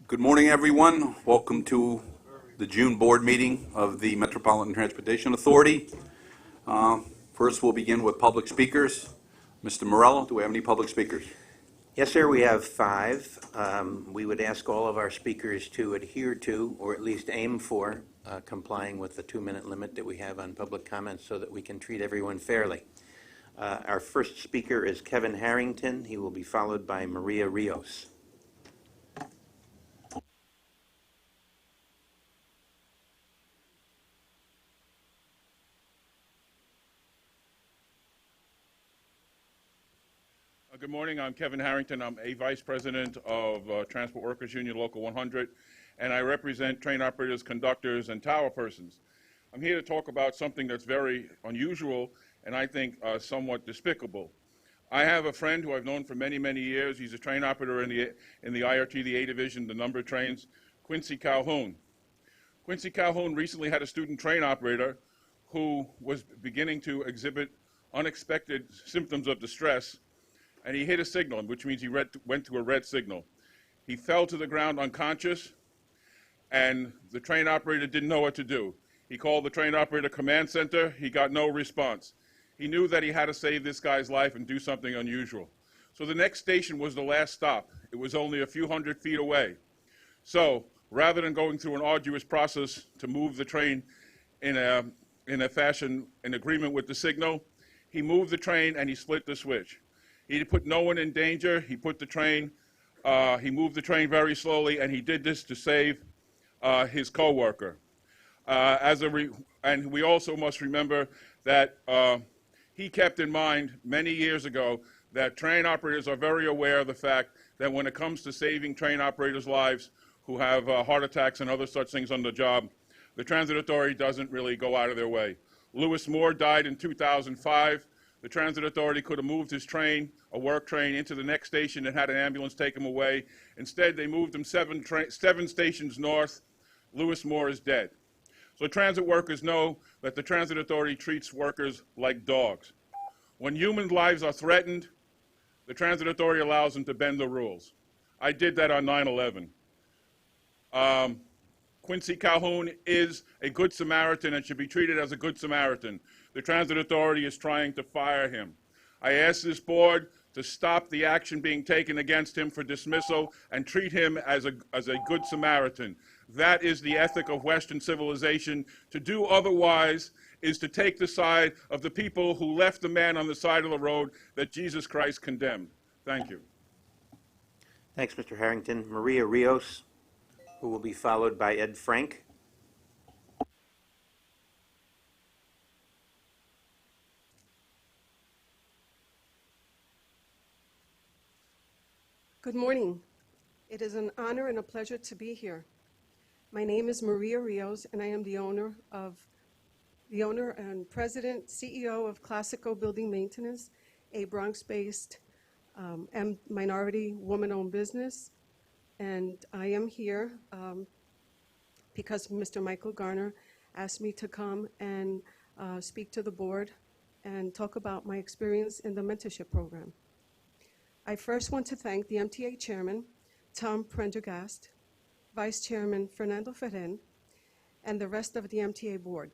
Good morning, everyone. Welcome to the June board meeting of the Metropolitan Transportation Authority. First, we'll begin with public speakers. Mr. Morello, do we have any public speakers? Yes, sir, we have 5. We would ask all of our speakers to adhere to, or at least aim for, complying with the 2-minute limit that we have on public comments so that we can treat everyone fairly. Our first speaker is Kevin Harrington. He will be followed by Maria Rios. Good morning. I'm Kevin Harrington. I'm a vice president of Transport Workers Union Local 100, and I represent train operators, conductors, and tower persons. I'm here to talk about something that's very unusual and I think somewhat despicable. I have a friend who I've known for many, many years. He's a train operator in the IRT, the A division, the number of trains, Quincy Calhoun. Quincy Calhoun recently had a student train operator who was beginning to exhibit unexpected symptoms of distress, and he hit a signal, which means he went to a red signal. He fell to the ground unconscious, and the train operator didn't know what to do. He called the train operator command center. He got no response. He knew that he had to save this guy's life and do something unusual. So the next station was the last stop. It was only a few hundred feet away. So rather than going through an arduous process to move the train in a fashion in agreement with the signal, he moved the train and he split the switch. He put no one in danger. He moved the train very slowly, and he did this to save his coworker. And we also must remember that he kept in mind many years ago that train operators are very aware of the fact that when it comes to saving train operators' lives who have heart attacks and other such things on the job, the Transit Authority doesn't really go out of their way. Lewis Moore died in 2005. The Transit Authority could have moved his train, a work train, into the next station and had an ambulance take him away. Instead, they moved him 7 stations north. Lewis Moore is dead. So transit workers know that the Transit Authority treats workers like dogs. When human lives are threatened, the Transit Authority allows them to bend the rules. I did that on 9/11. Quincy Calhoun is a good Samaritan and should be treated as a good Samaritan. The Transit Authority is trying to fire him. I ask this board to stop the action being taken against him for dismissal and treat him as a good Samaritan. That is the ethic of Western civilization. To do otherwise is to take the side of the people who left the man on the side of the road that Jesus Christ condemned. Thank you. Thanks, Mr. Harrington. Maria Rios, who will be followed by Ed Frank. Good morning. It is an honor and a pleasure to be here. My name is Maria Rios, and I am the owner and president, CEO of Classico Building Maintenance, a Bronx-based and minority woman-owned business. And I am here because Mr. Michael Garner asked me to come and speak to the board and talk about my experience in the mentorship program. I first want to thank the MTA Chairman, Tom Prendergast, Vice Chairman Fernando Ferren, and the rest of the MTA Board.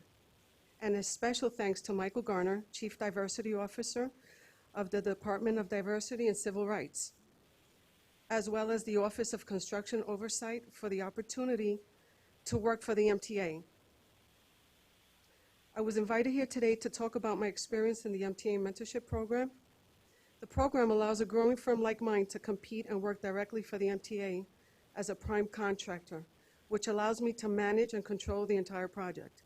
And a special thanks to Michael Garner, Chief Diversity Officer of the Department of Diversity and Civil Rights, as well as the Office of Construction Oversight for the opportunity to work for the MTA. I was invited here today to talk about my experience in the MTA mentorship program. The program allows a growing firm like mine to compete and work directly for the MTA as a prime contractor, which allows me to manage and control the entire project.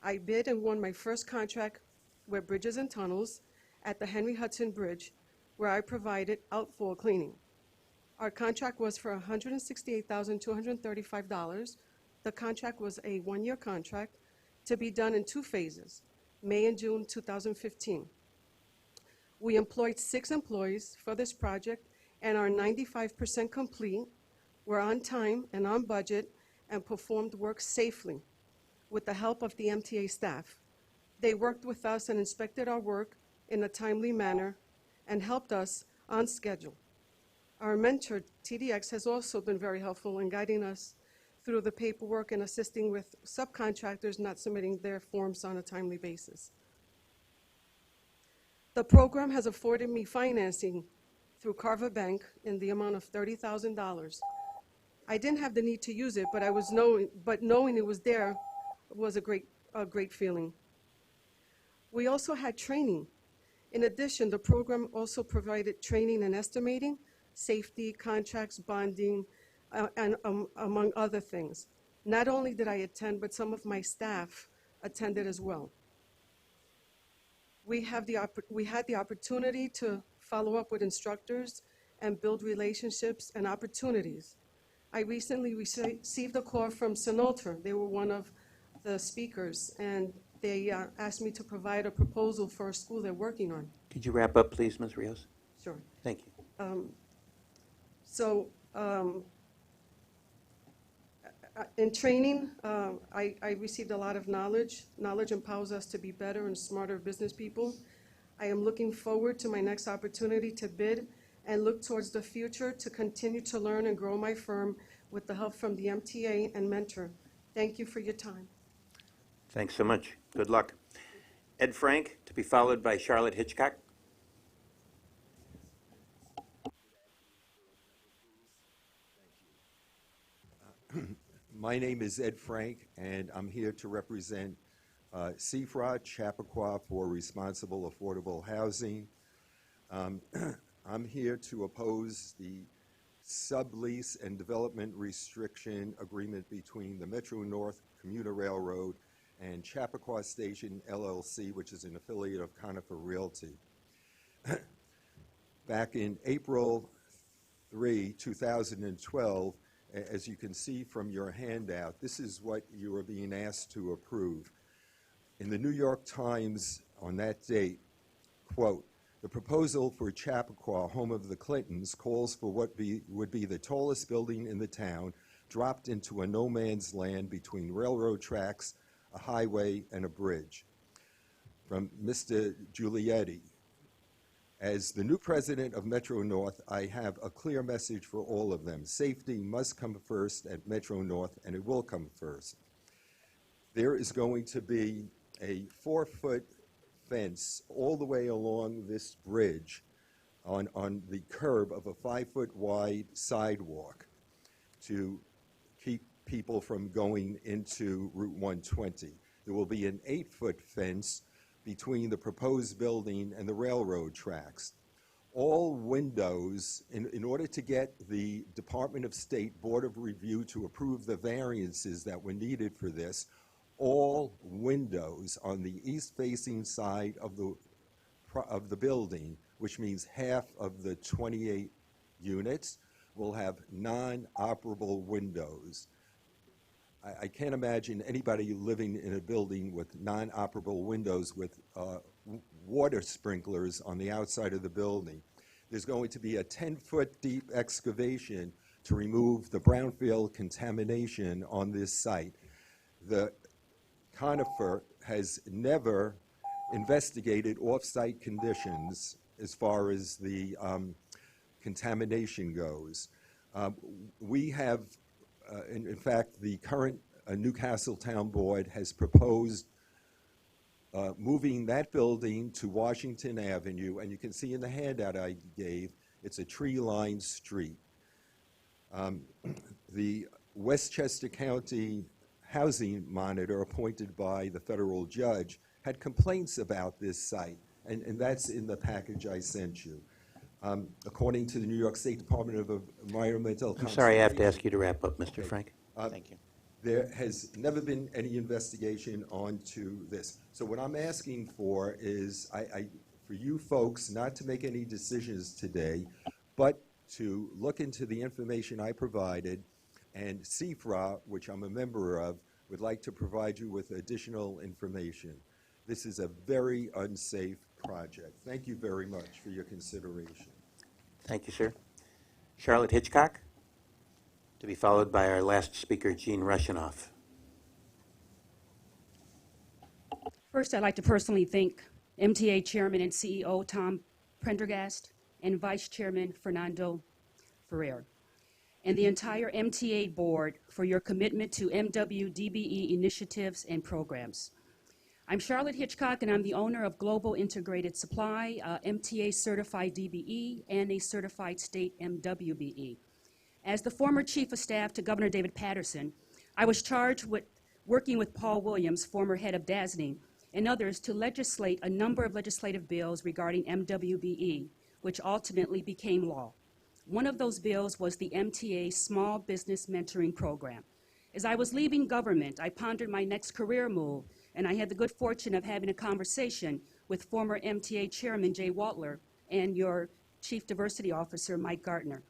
I bid and won my first contract with Bridges and Tunnels at the Henry Hudson Bridge, where I provided outfall cleaning. Our contract was for $168,235. The contract was a 1-year contract to be done in 2 phases, May and June 2015. We employed 6 employees for this project and are 95% complete. We're on time and on budget and performed work safely with the help of the MTA staff. They worked with us and inspected our work in a timely manner and helped us on schedule. Our mentor, TDX, has also been very helpful in guiding us through the paperwork and assisting with subcontractors not submitting their forms on a timely basis. The program has afforded me financing through Carver Bank in the amount of $30,000. I didn't have the need to use it, but knowing it was there was a great feeling. We also had training. In addition, the program also provided training in estimating, safety, contracts, bonding, and among other things. Not only did I attend, but some of my staff attended as well. We had the opportunity to follow up with instructors and build relationships and opportunities. I recently received a call from Sinolter. They were one of the speakers, and they asked me to provide a proposal for a school they're working on. Could you wrap up, please, Ms. Rios? Sure. Thank you. In training, I received a lot of knowledge. Knowledge empowers us to be better and smarter business people. I am looking forward to my next opportunity to bid and look towards the future to continue to learn and grow my firm with the help from the MTA and mentor. Thank you for your time. Thanks so much. Good luck. Ed Frank, to be followed by Charlotte Hitchcock. My name is Ed Frank, and I'm here to represent CFRA, Chappaqua for Responsible Affordable Housing. I'm here to oppose the sublease and development restriction agreement between the Metro-North Commuter Railroad and Chappaqua Station LLC, which is an affiliate of Conifer Realty. Back in April 3, 2012, as you can see from your handout, this is what you are being asked to approve. In the New York Times on that date, quote, "The proposal for Chappaqua, home of the Clintons, calls for what would be the tallest building in the town, dropped into a no man's land between railroad tracks, a highway, and a bridge." From Mr. Giulietti, "As the new president of Metro-North, I have a clear message for all of them. Safety must come first at Metro-North, and it will come first. There is going to be a 4-foot fence all the way along this bridge on the curb of a 5-foot wide sidewalk to keep people from going into Route 120. There will be an 8-foot fence between the proposed building and the railroad tracks. All windows, in order to get the Department of State Board of Review to approve the variances that were needed for this, all windows on the east-facing side of the building, which means half of the 28 units, will have non-operable windows. I can't imagine anybody living in a building with non-operable windows with water sprinklers on the outside of the building. There's going to be a 10-foot deep excavation to remove the brownfield contamination on this site. The Conifer has never investigated off-site conditions as far as the contamination goes. We have in fact, the current Newcastle Town Board has proposed moving that building to Washington Avenue, and you can see in the handout I gave, it's a tree-lined street. The Westchester County Housing Monitor, appointed by the federal judge, had complaints about this site, and that's in the package I sent you. According to the New York State Department of Environmental Conservation. I'm sorry, I have to ask you to wrap up, Mr. Frank. Thank you. There has never been any investigation onto this. So what I'm asking for is for you folks not to make any decisions today, but to look into the information I provided, and CFRA, which I'm a member of, would like to provide you with additional information. This is a very unsafe project. Thank you very much for your consideration. Thank you, sir. Charlotte Hitchcock, to be followed by our last speaker, Gene Rushinoff. First, I'd like to personally thank MTA Chairman and CEO Tom Prendergast and Vice Chairman Fernando Ferrer, and the entire MTA Board for your commitment to MWDBE initiatives and programs. I'm Charlotte Hitchcock, and I'm the owner of Global Integrated Supply, MTA Certified DBE, and a Certified State MWBE. As the former Chief of Staff to Governor David Patterson, I was charged with working with Paul Williams, former head of DASNY, and others to legislate a number of legislative bills regarding MWBE, which ultimately became law. One of those bills was the MTA Small Business Mentoring Program. As I was leaving government, I pondered my next career move, and I had the good fortune of having a conversation with former MTA Chairman Jay Waltler and your Chief Diversity Officer, Mike Gartner.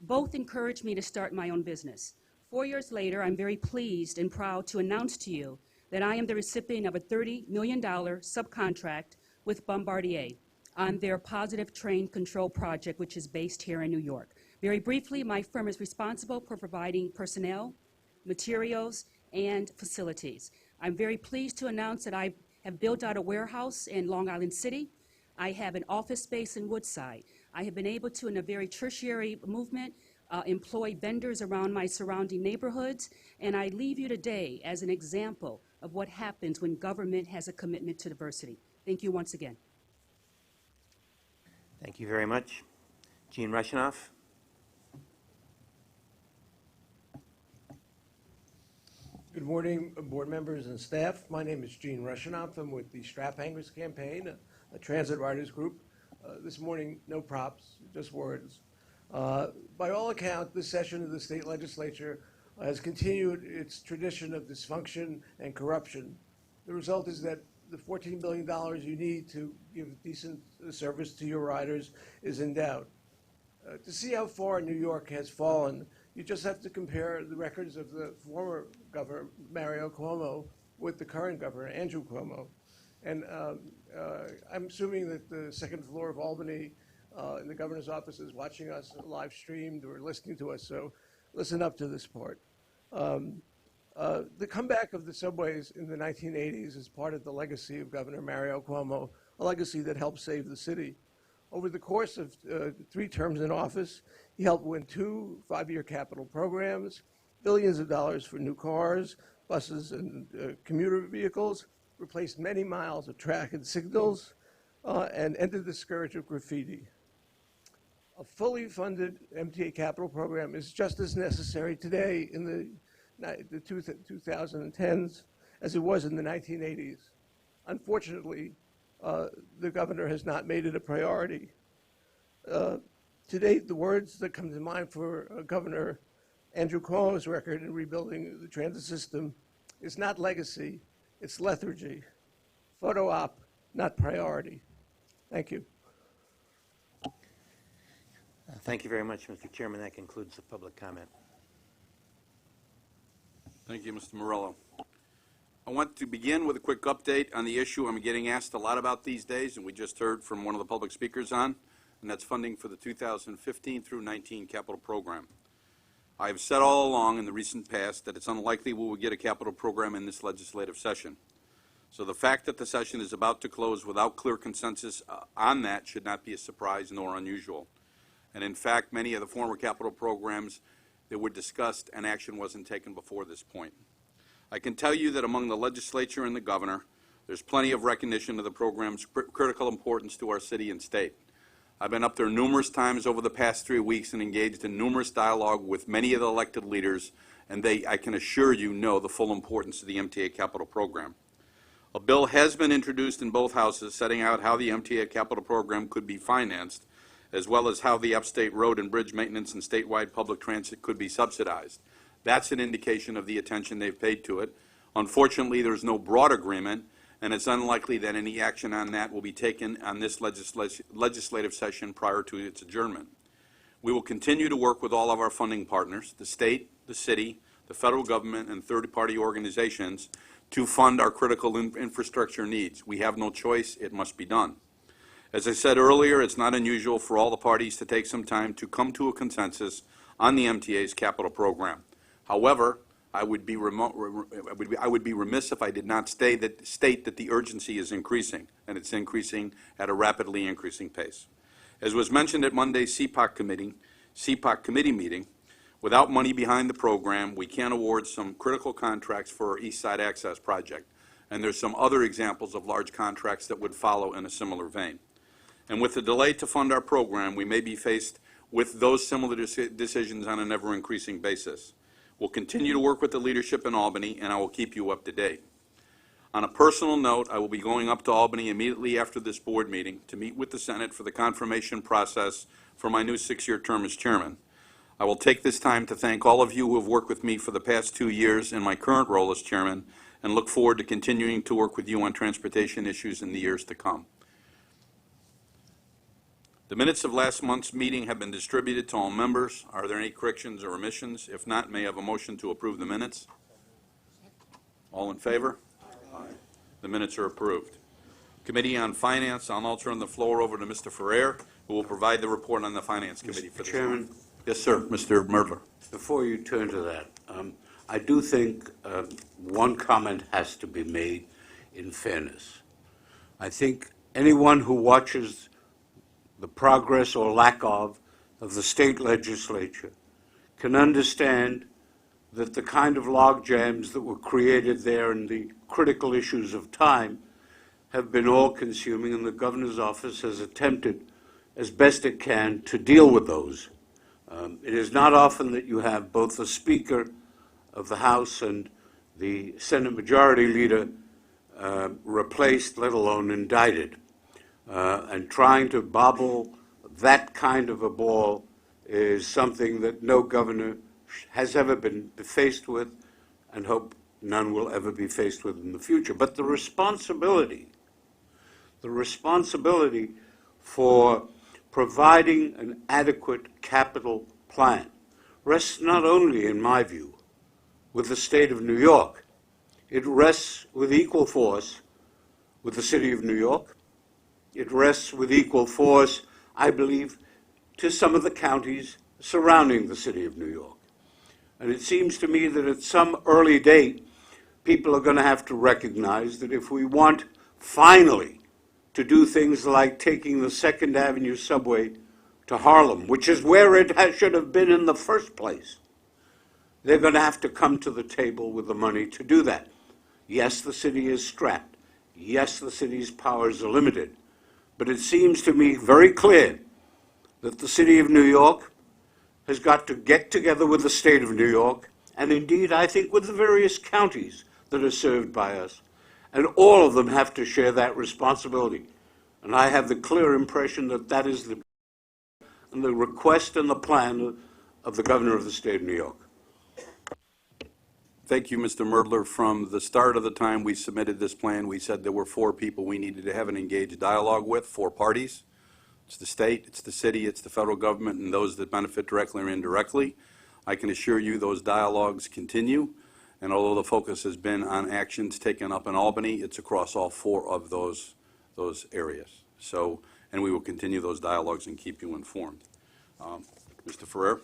Both encouraged me to start my own business. 4 years later, I'm very pleased and proud to announce to you that I am the recipient of a $30 million subcontract with Bombardier on their Positive Train Control project, which is based here in New York. Very briefly, my firm is responsible for providing personnel, materials, and facilities. I'm very pleased to announce that I have built out a warehouse in Long Island City. I have an office space in Woodside. I have been able to, in a very tertiary movement, employ vendors around my surrounding neighborhoods, and I leave you today as an example of what happens when government has a commitment to diversity. Thank you once again. Thank you very much. Gene Rushinoff. Good morning, board members and staff. My name is Gene Rushinoff. I'm with the Strap Hangers Campaign, a transit riders group. This morning, no props, just words. By all accounts, this session of the state legislature has continued its tradition of dysfunction and corruption. The result is that the $14 billion you need to give decent service to your riders is in doubt. To see how far New York has fallen, you just have to compare the records of the former governor, Mario Cuomo, with the current governor, Andrew Cuomo. And I'm assuming that the second floor of Albany in the governor's office is watching us live streamed or listening to us, so listen up to this part. The comeback of the subways in the 1980s is part of the legacy of Governor Mario Cuomo, a legacy that helped save the city. Over the course of 3 terms in office, he helped win 2 5-year capital programs, billions of dollars for new cars, buses, and commuter vehicles, replaced many miles of track and signals, and ended the scourge of graffiti. A fully funded MTA capital program is just as necessary today in the 2010s as it was in the 1980s. Unfortunately, the governor has not made it a priority. To date, the words that come to mind for Governor Andrew Cuomo's record in rebuilding the transit system is not legacy, it's lethargy. Photo op, not priority. Thank you. Thank you very much, Mr. Chairman. That concludes the public comment. Thank you, Mr. Morello. I want to begin with a quick update on the issue I'm getting asked a lot about these days, and we just heard from one of the public speakers on, and that's funding for the 2015 through 19 capital program. I have said all along in the recent past that it's unlikely we will get a capital program in this legislative session. So the fact that the session is about to close without clear consensus on that should not be a surprise nor unusual. And in fact, many of the former capital programs that were discussed and action wasn't taken before this point. I can tell you that among the legislature and the governor, there's plenty of recognition of the program's critical importance to our city and state. I've been up there numerous times over the past 3 weeks and engaged in numerous dialogue with many of the elected leaders, and they, I can assure you, know the full importance of the MTA capital program. A bill has been introduced in both houses setting out how the MTA capital program could be financed, as well as how the upstate road and bridge maintenance and statewide public transit could be subsidized. That's an indication of the attention they've paid to it. Unfortunately, there's no broad agreement, and it's unlikely that any action on that will be taken on this legislative session prior to its adjournment. We will continue to work with all of our funding partners, the state, the city, the federal government, and third-party organizations to fund our critical infrastructure needs. We have no choice. It must be done. As I said earlier, it's not unusual for all the parties to take some time to come to a consensus on the MTA's capital program. However, I would be remiss if I did not state that the urgency is increasing, and it's increasing at a rapidly increasing pace. As was mentioned at Monday's CPAC committee, CPOC committee meeting, without money behind the program, we can't award some critical contracts for our East Side Access project. And there's some other examples of large contracts that would follow in a similar vein. And with the delay to fund our program, we may be faced with those similar decisions on an ever-increasing basis. We'll continue to work with the leadership in Albany, and I will keep you up to date. On a personal note, I will be going up to Albany immediately after this board meeting to meet with the Senate for the confirmation process for my new 6-year term as chairman. I will take this time to thank all of you who have worked with me for the past 2 years in my current role as chairman, and look forward to continuing to work with you on transportation issues in the years to come. The minutes of last month's meeting have been distributed to all members. Are there any corrections or omissions? If not, may I have a motion to approve the minutes? All in favor? Aye. The minutes are approved. Committee on Finance, I'll now turn the floor over to Mr. Ferrer, who will provide the report on the Finance Committee for this. Chairman, Yes, sir. Mr. Merdler. before you turn to that, I do think one comment has to be made in fairness. I think anyone who watches the progress or lack of the state legislature can understand that the kind of log jams that were created there and the critical issues of time have been all-consuming, and the governor's office has attempted as best it can to deal with those. It is not often that you have both the Speaker of the House and the Senate Majority Leader replaced, let alone indicted. And trying to bobble that kind of a ball is something that no governor has ever been faced with, and hope none will ever be faced with in the future. But the responsibility for providing an adequate capital plan rests not only, in my view, with the state of New York. It rests with equal force with the city of New York. It rests with equal force, I believe, to some of the counties surrounding the city of New York. And it seems to me that at some early date, people are going to have to recognize that if we want finally to do things like taking the 2nd Avenue subway to Harlem, which is where it should have been in the first place, they're going to have to come to the table with the money to do that. Yes, the city is strapped. Yes, the city's powers are limited. But it seems to me very clear that the city of New York has got to get together with the state of New York, and indeed, I think, with the various counties that are served by us. And all of them have to share that responsibility. And I have the clear impression that that is the request and the plan of the governor of the state of New York. Thank you, Mr. Merdler. From the start of the time we submitted this plan, we said there were 4 people we needed to have an engaged dialogue with, 4 parties. It's the state, it's the city, it's the federal government, and those that benefit directly or indirectly. I can assure you those dialogues continue, and although the focus has been on actions taken up in Albany, it's across all 4 of those areas. So, and we will continue those dialogues and keep you informed. Mr. Ferrer?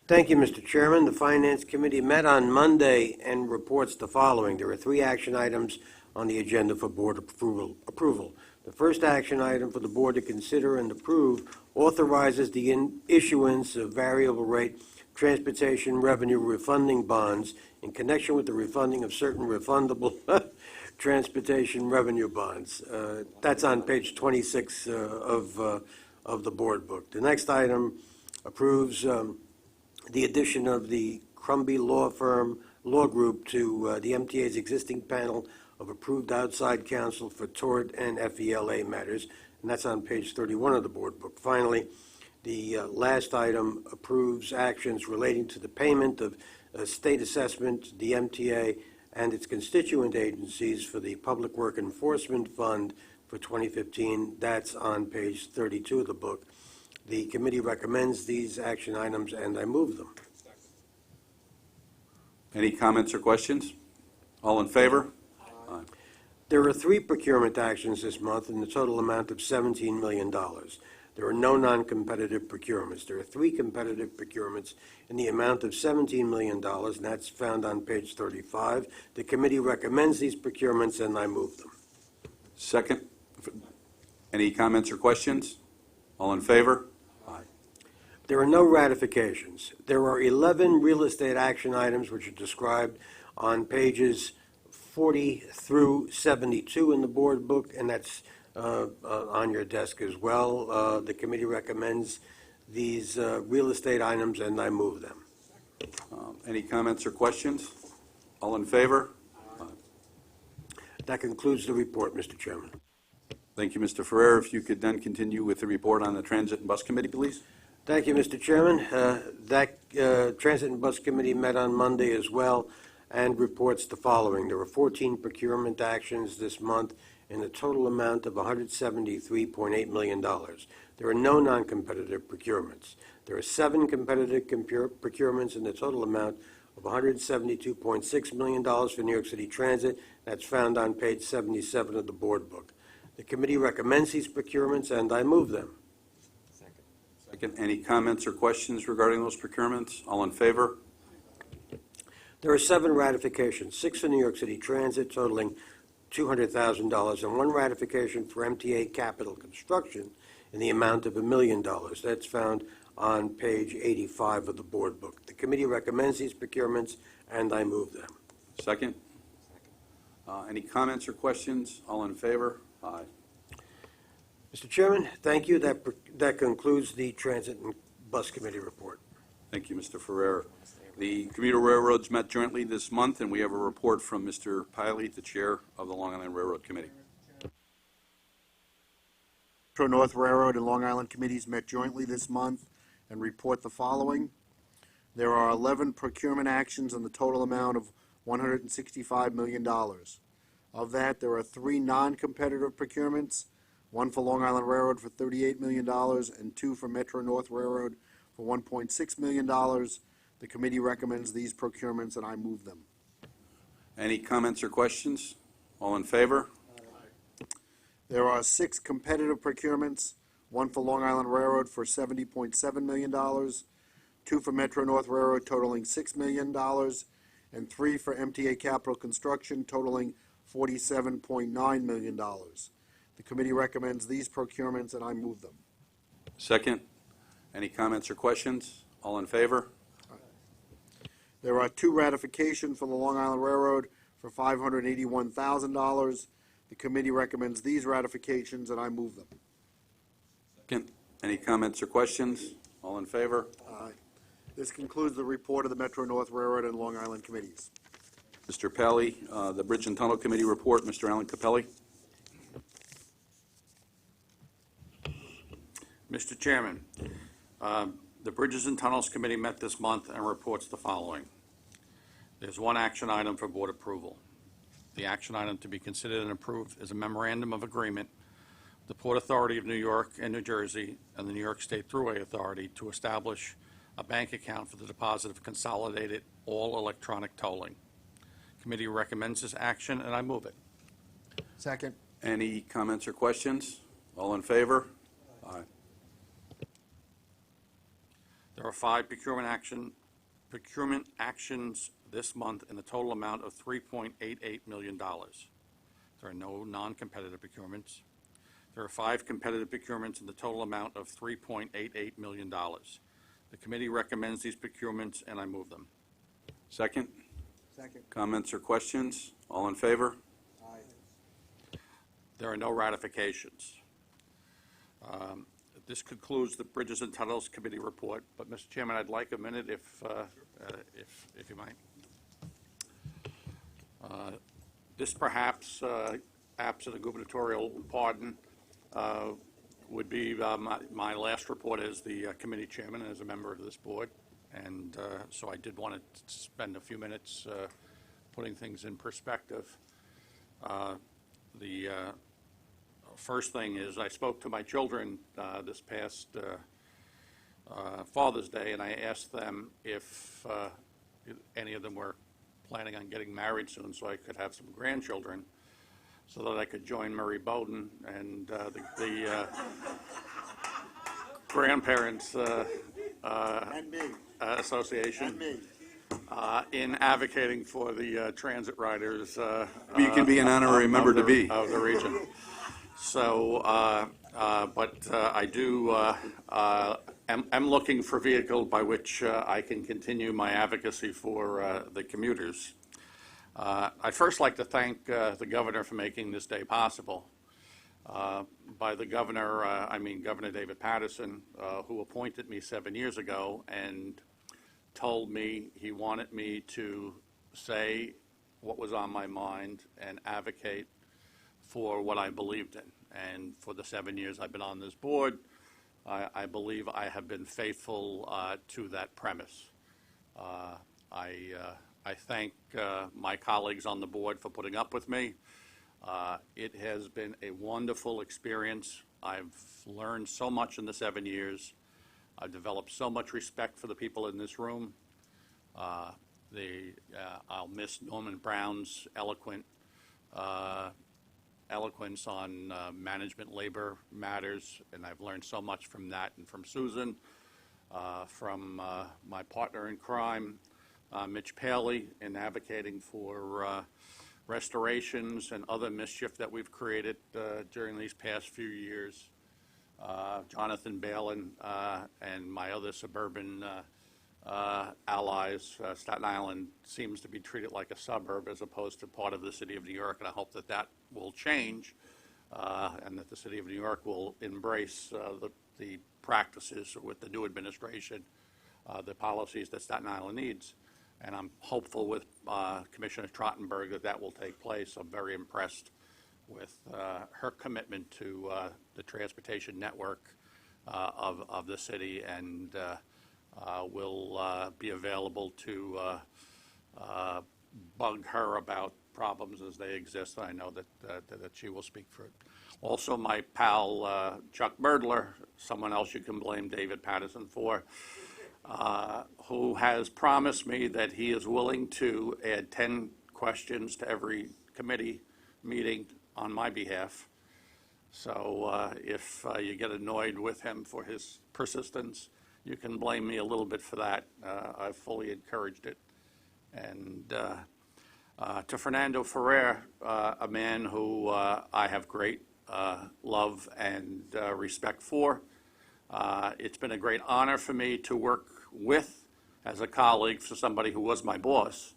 Thank you, Mr. Chairman. The Finance Committee met on Monday and reports the following. There are 3 action items on the agenda for board approval. The first action item for the board to consider and approve authorizes the issuance of variable rate transportation revenue refunding bonds in connection with the refunding of certain refundable transportation revenue bonds. That's on page 26 of the board book. The next item approves the addition of the Crumbie Law Group to the MTA's existing panel of approved outside counsel for tort and FELA matters, and that's on page 31 of the board book. Finally, the last item approves actions relating to the payment of state assessment, the MTA, and its constituent agencies for the Public Work Enforcement Fund for 2015. That's on page 32 of the book. The committee recommends these action items, and I move them. Any comments or questions? All in favor? Aye. There are 3 procurement actions this month in the total amount of $17 million. There are no non-competitive procurements. There are 3 competitive procurements in the amount of $17 million, and that's found on page 35. The committee recommends these procurements, and I move them. Second. Any comments or questions? All in favor? Aye. There are no ratifications. There are 11 real estate action items which are described on pages 40 through 72 in the board book, and that's on your desk as well. The committee recommends these real estate items, and I move them. Any comments or questions? All in favor? That concludes the report, Mr. Chairman. Thank you, Mr. Ferrer. If you could then continue with the report on the Transit and Bus Committee, please. Thank you, Mr. Chairman. That Transit and Bus Committee met on Monday as well and reports the following. There were 14 procurement actions this month in a total amount of $173.8 million. There are no non-competitive procurements. There are 7 competitive procurements in the total amount of $172.6 million for New York City Transit. That's found on page 77 of the board book. The committee recommends these procurements, and I move them. Second, any comments or questions regarding those procurements? All in favor? There are 7 ratifications, 6 for New York City Transit totaling $200,000, and 1 ratification for MTA Capital Construction in the amount of $1 million. That's found on page 85 of the board book. The committee recommends these procurements, and I move them. Second? Any comments or questions? All in favor? Aye. Mr. Chairman, thank you. That concludes the Transit and Bus Committee report. Thank you, Mr. Ferrer. The commuter railroads met jointly this month, and we have a report from Mr. Piley, the chair of the Long Island Railroad Committee. Metro North Railroad and Long Island committees met jointly this month and report the following. There are 11 procurement actions in the total amount of $165 million. Of that, there are 3 non-competitive procurements, 1 for Long Island Railroad for $38 million and 2 for Metro North Railroad for $1.6 million. The committee recommends these procurements, and I move them. Any comments or questions? All in favor? There are 6 competitive procurements, 1 for Long Island Railroad for $70.7 million, 2 for Metro North Railroad totaling $6 million, and 3 for MTA Capital Construction totaling $47.9 million. The committee recommends these procurements, and I move them. Second, any comments or questions? All in favor? There are 2 ratifications for the Long Island Railroad for $581,000. The committee recommends these ratifications, and I move them. Second, any comments or questions? All in favor? Aye. This concludes the report of the Metro North Railroad and Long Island committees. Mr. Pelli, the Bridge and Tunnel Committee report, Mr. Alan Capelli. Mr. Chairman, the Bridges and Tunnels Committee met this month and reports the following. There's 1 action item for board approval. The action item to be considered and approved is a memorandum of agreement with the Port Authority of New York and New Jersey and the New York State Thruway Authority to establish a bank account for the deposit of consolidated all-electronic tolling. Committee recommends this action, and I move it. Second. Any comments or questions? All in favor? Aye. There are 5 procurement actions this month in the total amount of $3.88 million. There are no non-competitive procurements. There are 5 competitive procurements in the total amount of $3.88 million. The committee recommends these procurements, and I move them. Second, Second. comments or questions? All in favor? Aye. There are no ratifications. This concludes the Bridges and Tunnels Committee report. But, Mr. Chairman, I'd like a minute if you might. This perhaps, absent a gubernatorial pardon, would be my last report as the committee chairman and as a member of this board. And so I did want to spend a few minutes putting things in perspective. The first thing is I spoke to my children this past Father's Day, and I asked them if any of them were planning on getting married soon so I could have some grandchildren so that I could join Murray Bowden and the Grandparents And me. Association And me. in advocating for the transit riders. You can be an honorary member to be. Of the region. So, but I do am looking for vehicle by which I can continue my advocacy for the commuters. I'd first like to thank the governor for making this day possible. By the governor, I mean Governor David Paterson, who appointed me 7 years ago and told me he wanted me to say what was on my mind and advocate for what I believed in. And for the 7 years I've been on this board, I believe I have been faithful to that premise. I thank my colleagues on the board for putting up with me. It has been a wonderful experience. I've learned so much in the 7 years. I've developed so much respect for the people in this room. I'll miss Norman Brown's eloquence on management labor matters, and I've learned so much from that and from Susan, from my partner in crime, Mitch Paley, in advocating for restorations and other mischief that we've created during these past few years. Jonathan Balin and my other suburban allies. Staten Island seems to be treated like a suburb as opposed to part of the city of New York, and I hope that that will change and that the city of New York will embrace the practices with the new administration, the policies that Staten Island needs. And I'm hopeful with Commissioner Trottenberg that that will take place. I'm very impressed with her commitment to the transportation network of the city, and will be available to bug her about problems as they exist. I know that she will speak for it. Also, my pal Chuck Birdler, someone else you can blame David Paterson for, who has promised me that he is willing to add 10 questions to every committee meeting on my behalf. So if you get annoyed with him for his persistence, you can blame me a little bit for that. I've fully encouraged it. And to Fernando Ferrer, a man who I have great love and respect for, it's been a great honor for me to work with as a colleague for somebody who was my boss,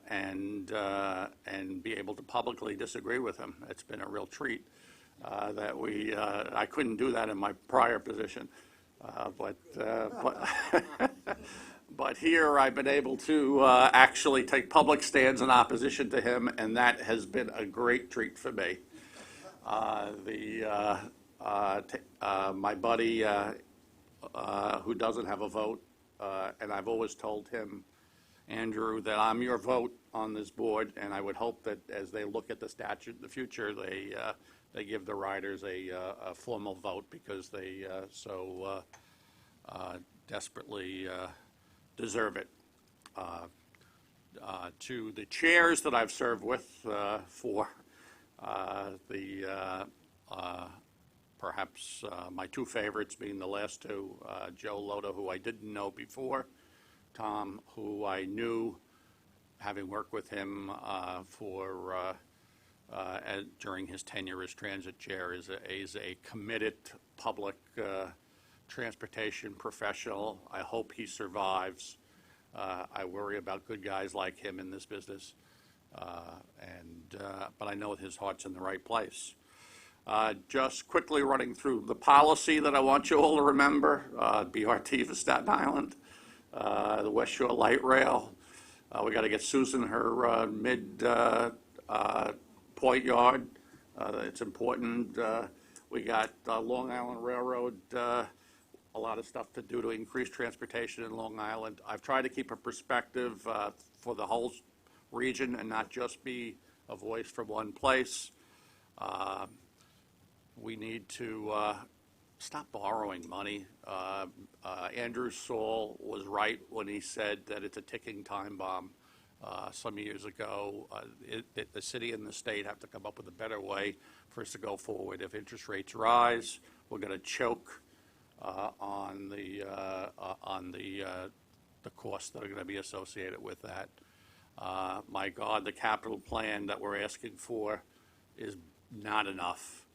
and be able to publicly disagree with him. It's been a real treat that I couldn't do that in my prior position, but here I've been able to actually take public stands in opposition to him, and that has been a great treat for me. My buddy who doesn't have a vote, and I've always told him, Andrew, that I'm your vote on this board, and I would hope that as they look at the statute in the future, they give the riders a formal vote, because they so desperately deserve it. To the chairs that I've served with for perhaps my two favorites being the last two, Joe Loda, who I didn't know before, Tom, who I knew, having worked with him during his tenure as transit chair, is a committed public transportation professional. I hope he survives. I worry about good guys like him in this business, but I know his heart's in the right place. Just quickly running through the policy that I want you all to remember: BRT for Staten Island, the West Shore Light Rail. We got to get Susan her point yard. It's important. We got Long Island Railroad. A lot of stuff to do to increase transportation in Long Island. I've tried to keep a perspective for the whole region and not just be a voice from one place. We need to stop borrowing money. Andrew Saul was right when he said that it's a ticking time bomb some years ago. The city and the state have to come up with a better way for us to go forward. If interest rates rise, we're going to choke on the costs that are going to be associated with that. My God, the capital plan that we're asking for is not enough.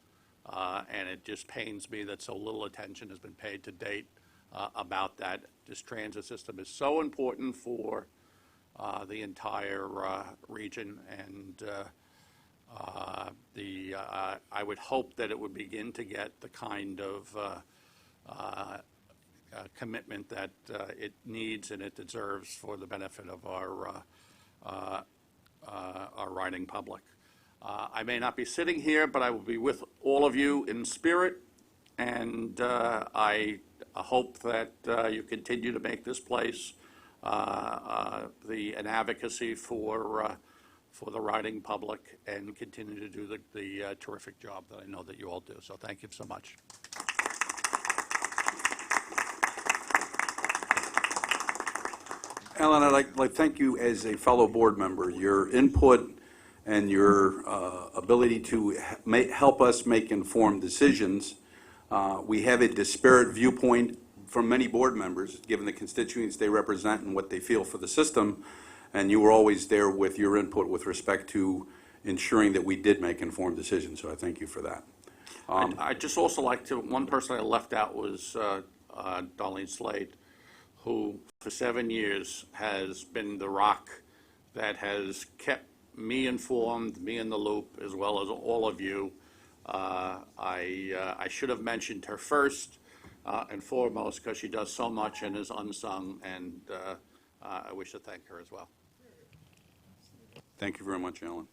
And it just pains me that so little attention has been paid to date about that. This transit system is so important for the entire region, and I would hope that it would begin to get the kind of commitment that it needs and it deserves for the benefit of our riding public. I may not be sitting here, but I will be with all of you in spirit, and I hope that you continue to make this place an advocacy for the riding public, and continue to do the terrific job that I know that you all do. So thank you so much. Alan, I'd like to thank you as a fellow board member. Your input and your ability to help us make informed decisions. We have a disparate viewpoint from many board members, given the constituents they represent and what they feel for the system, and you were always there with your input with respect to ensuring that we did make informed decisions, so I thank you for that. I'd just also like to, one person I left out was Darlene Slade, who for 7 years has been the rock that has kept me informed, me in the loop, as well as all of you. I should have mentioned her first and foremost, because she does so much and is unsung, and I wish to thank her as well. Thank you very much, Alan.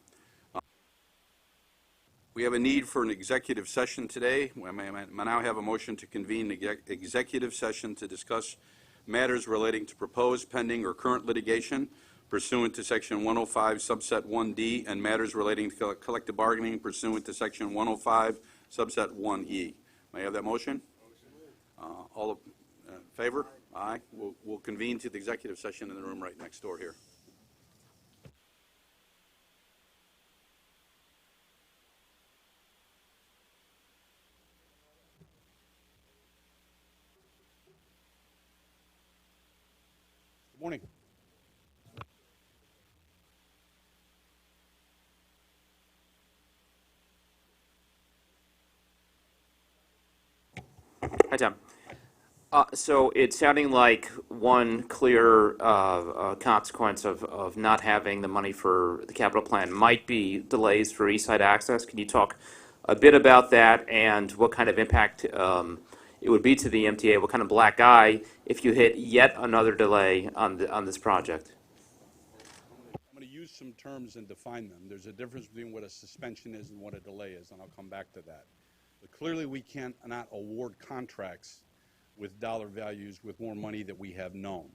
We have a need for an executive session today. I now have a motion to convene an executive session to discuss matters relating to proposed, pending, or current litigation pursuant to Section 105, subset 1D, and matters relating to collective bargaining pursuant to Section 105, subset 1E. May I have that motion? All in favor? Aye. We'll convene to the executive session in the room right next door here. Good morning. Hi, Tom. So it's sounding like one clear consequence of not having the money for the capital plan might be delays for East Side Access. Can you talk a bit about that and what kind of impact it would be to the MTA? What kind of black eye if you hit yet another delay on this project? I'm going to use some terms and define them. There's a difference between what a suspension is and what a delay is, and I'll come back to that. But clearly we cannot award contracts with dollar values with more money that we have known.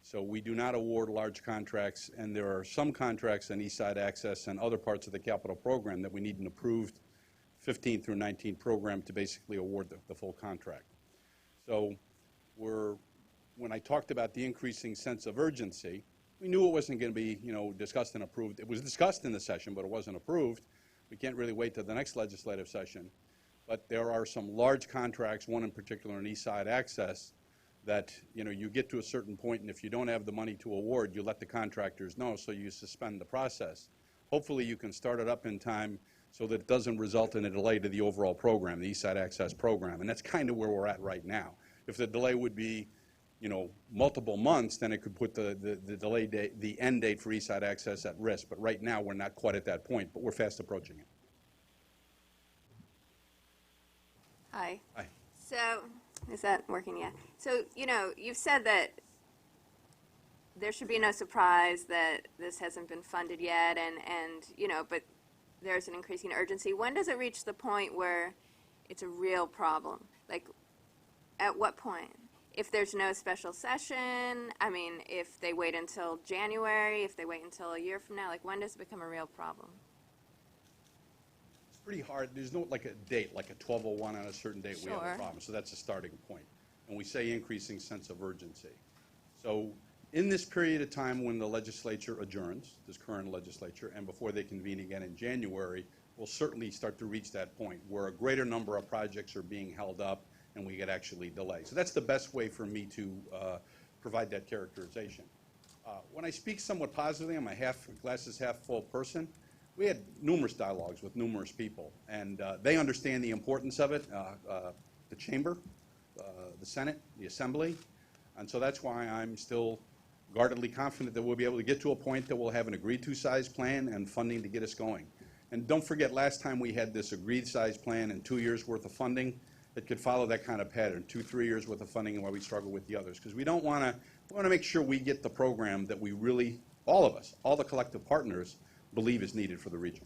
So we do not award large contracts, and there are some contracts on East Side Access and other parts of the capital program that we need an approved 15 through 19 program to basically award the full contract. So when I talked about the increasing sense of urgency, we knew it wasn't going to be, discussed and approved. It was discussed in the session, but it wasn't approved. We can't really wait till the next legislative session. But there are some large contracts, one in particular in East Side Access, that you get to a certain point, and if you don't have the money to award, you let the contractors know, so you suspend the process. Hopefully you can start it up in time so that it doesn't result in a delay to the overall program, the East Side Access program, and that's kind of where we're at right now. If the delay would be multiple months, then it could put the delay date, the end date for East Side Access at risk, but right now we're not quite at that point, but we're fast approaching it. Hi. Hi. So, is that working yet? So, you've said that there should be no surprise that this hasn't been funded yet, but there's an increasing urgency. When does it reach the point where it's a real problem? Like, at what point? If there's no special session, if they wait until January, if they wait until a year from now, like, when does it become a real problem? Pretty hard. There's no a date, like a 12:01 on a certain date. Sure. We have a problem. So that's a starting point. And we say increasing sense of urgency. So in this period of time when the legislature adjourns, this current legislature, and before they convene again in January, we'll certainly start to reach that point where a greater number of projects are being held up and we get actually delayed. So that's the best way for me to provide that characterization. When I speak somewhat positively, I'm a glasses half full person. we had numerous dialogues with numerous people, and they understand the importance of it, the chamber, the Senate, the Assembly, and so that's why I'm still guardedly confident that we'll be able to get to a point that we'll have an agreed-to size plan and funding to get us going. And don't forget, last time we had this agreed size plan and 2 years worth of funding, it could follow that kind of pattern, 2-3 years worth of funding, and why we struggle with the others. Because we don't want to, we want to make sure we get the program that we really, all of us, all the collective partners, believe is needed for the region.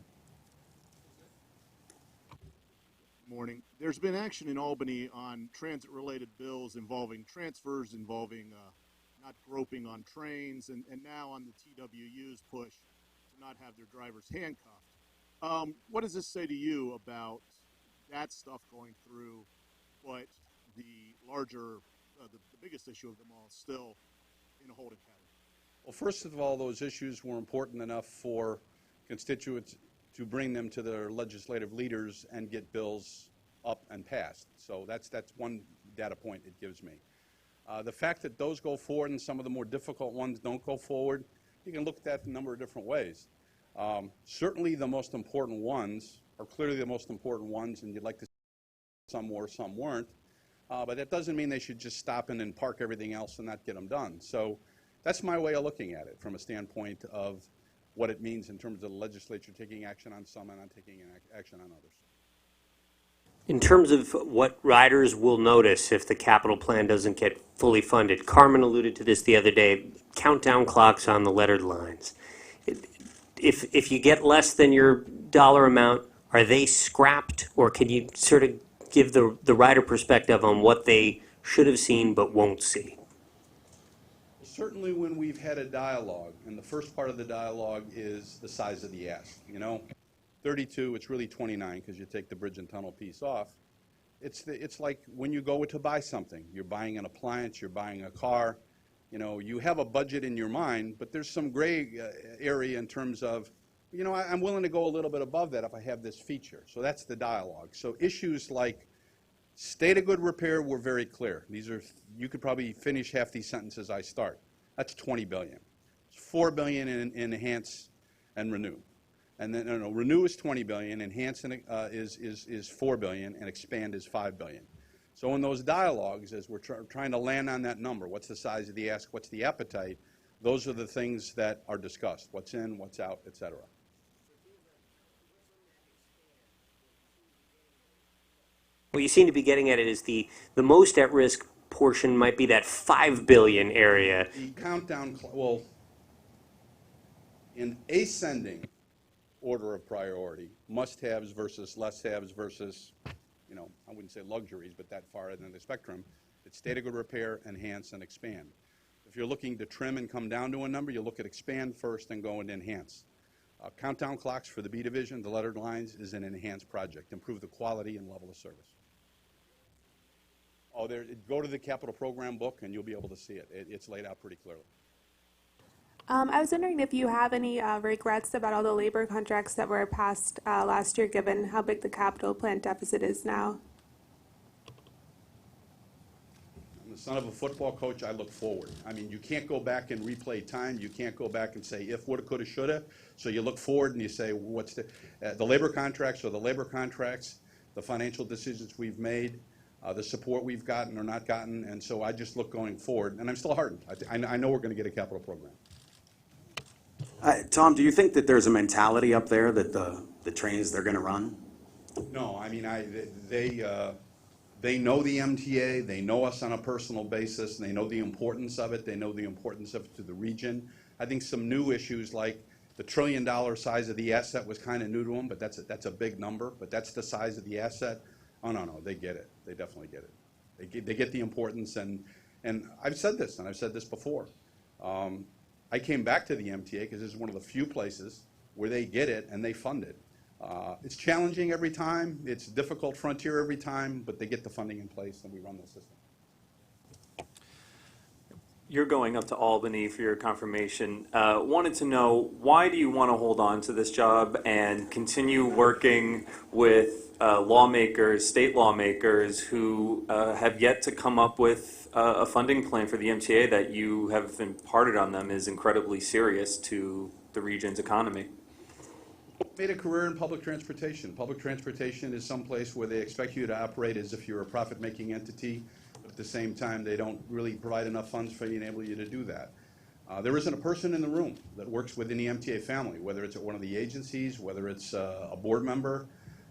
Morning. There's been action in Albany on transit-related bills involving transfers, involving not groping on trains, and now on the TWU's push to not have their drivers handcuffed. What does this say to you about that stuff going through, but the larger, the biggest issue of them all still in a holding pattern? Well, first of all, those issues were important enough for constituents to bring them to their legislative leaders and get bills up and passed. So that's one data point it gives me. The fact that those go forward and some of the more difficult ones don't go forward, you can look at that in a number of different ways. Certainly the most important ones are clearly the most important ones, and you'd like to see some were, some weren't. But that doesn't mean they should just stop and park everything else and not get them done. So that's my way of looking at it from a standpoint of what it means in terms of the legislature taking action on some and not taking action on others. In terms of what riders will notice if the capital plan doesn't get fully funded, Carmen alluded to this the other day, countdown clocks on the lettered lines. If you get less than your dollar amount, are they scrapped, or can you sort of give the rider perspective on what they should have seen but won't see? Certainly when we've had a dialogue, and the first part of the dialogue is the size of the ask. You know, 32, it's really 29 because you take the bridge and tunnel piece off. It's like when you go to buy something. You're buying an appliance, you're buying a car. You know, you have a budget in your mind, but there's some gray area in terms of, you know, I'm willing to go a little bit above that if I have this feature. So that's the dialogue. So issues like state of good repair were very clear. These are, you could probably finish half these sentences I start. That's $20 billion. It's $4 billion in enhance and renew. And then, no, renew is $20 billion, enhance is $4 billion, and expand is $5 billion. So in those dialogues, as we're trying to land on that number, what's the size of the ask, what's the appetite, those are the things that are discussed, what's in, what's out, et cetera. What you seem to be getting at it is the most at-risk portion might be that $5 billion area. The countdown, well, in ascending order of priority, must-haves versus less-haves versus, you know, I wouldn't say luxuries, but that far in the spectrum, it's state of good repair, enhance, and expand. If you're looking to trim and come down to a number, you look at expand first and go and enhance. Countdown clocks for the B division, the lettered lines, is an enhanced project, improve the quality and level of service. Oh, go to the capital program book and you'll be able to see it. It's laid out pretty clearly. I was wondering if you have any regrets about all the labor contracts that were passed last year, given how big the capital plan deficit is now. I'm the son of a football coach. I look forward. I mean, you can't go back and replay time. You can't go back and say if, woulda, coulda, shoulda. So you look forward and you say, what's the labor contracts are the labor contracts, the financial decisions we've made, the support we've gotten or not gotten, and so I just look going forward, and I'm still heartened. I know we're going to get a capital program. Tom, do you think that there's a mentality up there that the trains they're going to run? No, I mean, they know the MTA, they know us on a personal basis, and they know the importance of it, they know the importance of it to the region. I think some new issues like the $1 trillion size of the asset was kind of new to them, but that's a big number, but that's the size of the asset. Oh, no, they get it. They definitely get it. They get the importance, and I've said this, and I've said this before. I came back to the MTA because this is one of the few places where they get it and they fund it. It's challenging every time. It's a difficult frontier every time, but they get the funding in place and we run the system. You're going up to Albany for your confirmation. Wanted to know, why do you want to hold on to this job and continue working with lawmakers, state lawmakers, who have yet to come up with a funding plan for the MTA that you have imparted on them is incredibly serious to the region's economy? Made a career in public transportation. Public transportation is someplace where they expect you to operate as if you're a profit-making entity, but at the same time, they don't really provide enough funds for you to enable you to do that. There isn't a person in the room that works within the MTA family, whether it's at one of the agencies, whether it's a board member,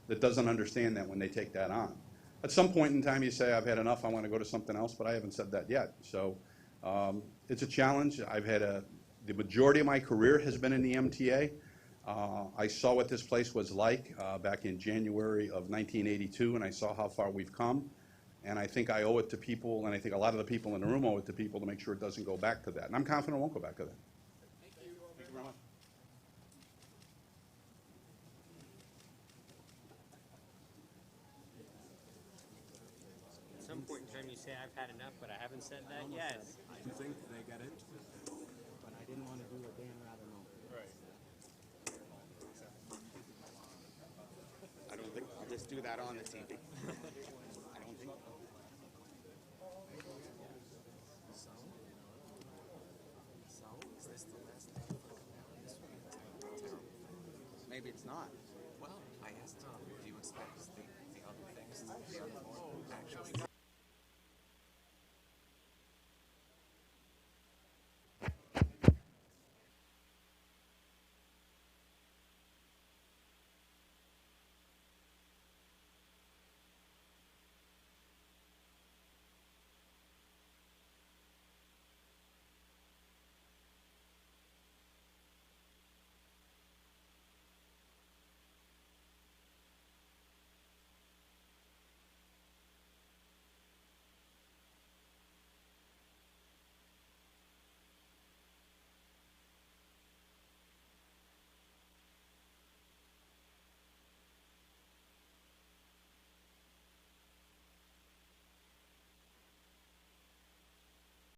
that doesn't understand that when they take that on. At some point in time, you say, I've had enough, I want to go to something else, but I haven't said that yet. So it's a challenge. The majority of my career has been in the MTA. I saw what this place was like back in January of 1982, and I saw how far we've come. And I think I owe it to people, and I think a lot of the people in the room owe it to people to make sure it doesn't go back to that. And I'm confident it won't go back to that. Thank you. Thank you very much. At some point in time, you say, I've had enough, but I haven't said that yet. I do think they get it, but I didn't want to do a Dan Rather moment. Right. I don't think I'll just do that on the TV. I don't think. Is this the last day? Maybe it's not. Well, I asked Tom, do you expect the other things to